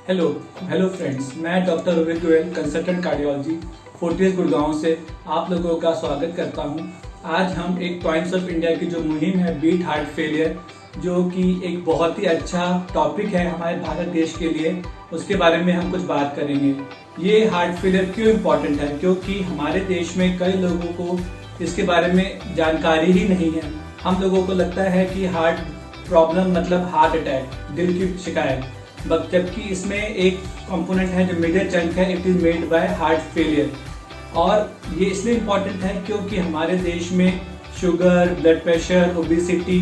Hello hello friends, मैं doctor Rohit Goyal, consultant cardiology Fortis Gurgaon से आप लोगों का स्वागत करता हूं। आज हम एक पॉइंट्स ऑफ इंडिया की जो मुहिम है बीट हार्ट फेलियर, जो कि एक बहुत ही अच्छा टॉपिक है हमारे भारत देश के लिए, उसके बारे में हम कुछ बात करेंगे। ये हार्ट फेलियर क्यों इम्पोर्टेंट है? क्योंकि हमारे देश में कई लोगों को इसके बारे में जानकारी ही नहीं है। हम लोगों को लगता है कि हार्ट प्रॉब्लम मतलब हार्ट अटैक, दिल की शिकायत, जबकि इसमें एक कंपोनेंट है जो मेजर चंक है, it is made by heart failure. और ये इसलिए इम्पोर्टेंट है क्योंकि हमारे देश में शुगर, ब्लड प्रेशर, ओबेसिटी,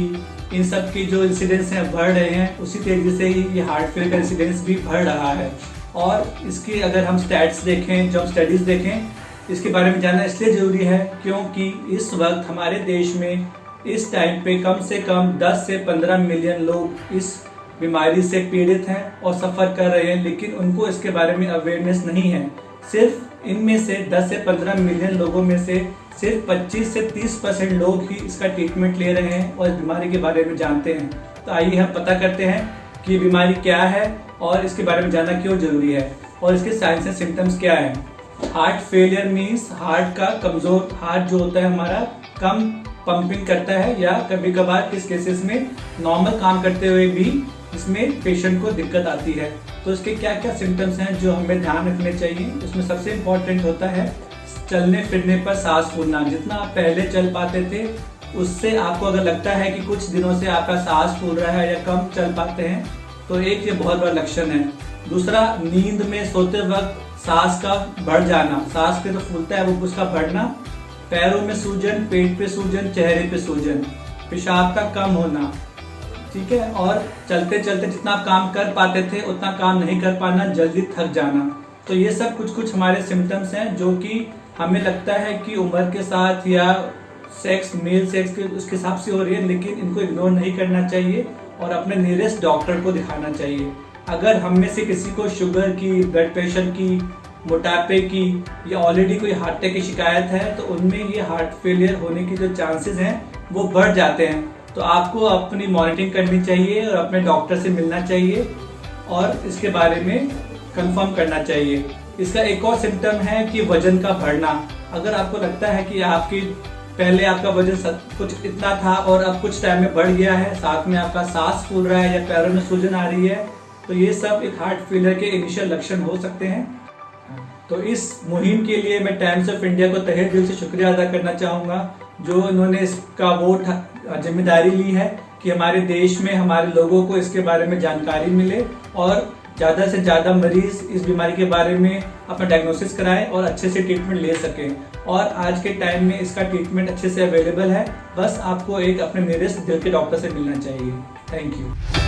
इन सब की जो इंसिडेंस हैं बढ़ रहे हैं, उसी तेजी से ही ये हार्ट फेलियर का इंसिडेंस भी बढ़ रहा है। और इसकी अगर हम स्टैट्स देखें, जो स्टडीज देखें, इसके बारे में जानना इसलिए जरूरी है क्योंकि इस वक्त हमारे देश में इस टाइम पे कम से कम 10 से 15 मिलियन लोग इस बीमारी से पीड़ित हैं और सफ़र कर रहे हैं, लेकिन उनको इसके बारे में अवेयरनेस नहीं है। सिर्फ इनमें से 10 से 15 मिलियन लोगों में से सिर्फ 25 से 30% लोग ही इसका ट्रीटमेंट ले रहे हैं और इस बीमारी के बारे में जानते हैं। तो आइए हम पता करते हैं कि ये बीमारी क्या है और इसके बारे में जानना क्यों जरूरी है और इसके साइंस एंड सिम्टम्स क्या है। हार्ट फेलियर मीन्स हार्ट का कमजोर, हार्ट जो होता है हमारा कम पंपिंग करता है, या कभी कभार इस केसेस में नॉर्मल काम करते हुए भी इसमें पेशेंट को दिक्कत आती है। तो इसके क्या क्या सिम्टम्स हैं जो हमें ध्यान रखने चाहिए। उसमें सबसे इम्पोर्टेंट होता है चलने फिरने पर सांस फूलना। जितना आप पहले चल पाते थे उससे आपको अगर लगता है कि कुछ दिनों से आपका सांस फूल रहा है या कम चल पाते हैं, तो एक ये बहुत बड़ा लक्षण है। दूसरा, नींद में सोते वक्त सांस का बढ़ जाना, सांस के तो फूलता है वो उसका बढ़ना, पैरों में सूजन, पेट पे सूजन, चेहरे पे सूजन, पेशाब का कम होना, ठीक है, और चलते चलते जितना आप काम कर पाते थे उतना काम नहीं कर पाना, जल्दी थक जाना। तो ये सब कुछ हमारे सिम्टम्स हैं जो कि हमें लगता है कि उम्र के साथ या सेक्स, मेल सेक्स के उसके हिसाब से हो रही है, लेकिन इनको इग्नोर नहीं करना चाहिए और अपने नियरेस्ट डॉक्टर को दिखाना चाहिए। अगर हम में से किसी को शुगर की, ब्लड प्रेशर की, मोटापे की या ऑलरेडी कोई हार्ट अटैक की शिकायत है, तो उनमें ये हार्ट फेलियर होने की जो चांसेस हैं वो बढ़ जाते हैं। तो आपको अपनी मॉनिटरिंग करनी चाहिए और अपने डॉक्टर से मिलना चाहिए और इसके बारे में कंफर्म करना चाहिए। इसका एक और सिम्टम है कि वजन का बढ़ना। अगर आपको लगता है कि पहले आपका वजन कुछ इतना था और अब कुछ टाइम में बढ़ गया है, साथ में आपका सांस फूल रहा है या पैरों में सूजन आ रही है, तो ये सब एक हार्ट फेलियर के इनिशियल लक्षण हो सकते हैं। तो इस मुहिम के लिए मैं टाइम्स ऑफ इंडिया को तहे दिल से शुक्रिया अदा करना चाहूँगा, जो इन्होंने इसका वो जिम्मेदारी ली है कि हमारे देश में हमारे लोगों को इसके बारे में जानकारी मिले और ज़्यादा से ज़्यादा मरीज इस बीमारी के बारे में अपना डायग्नोसिस कराएं और अच्छे से ट्रीटमेंट ले सकें। और आज के टाइम में इसका ट्रीटमेंट अच्छे से अवेलेबल है, बस आपको एक अपने नियरेस्ट दिल के डॉक्टर से मिलना चाहिए। Thank you.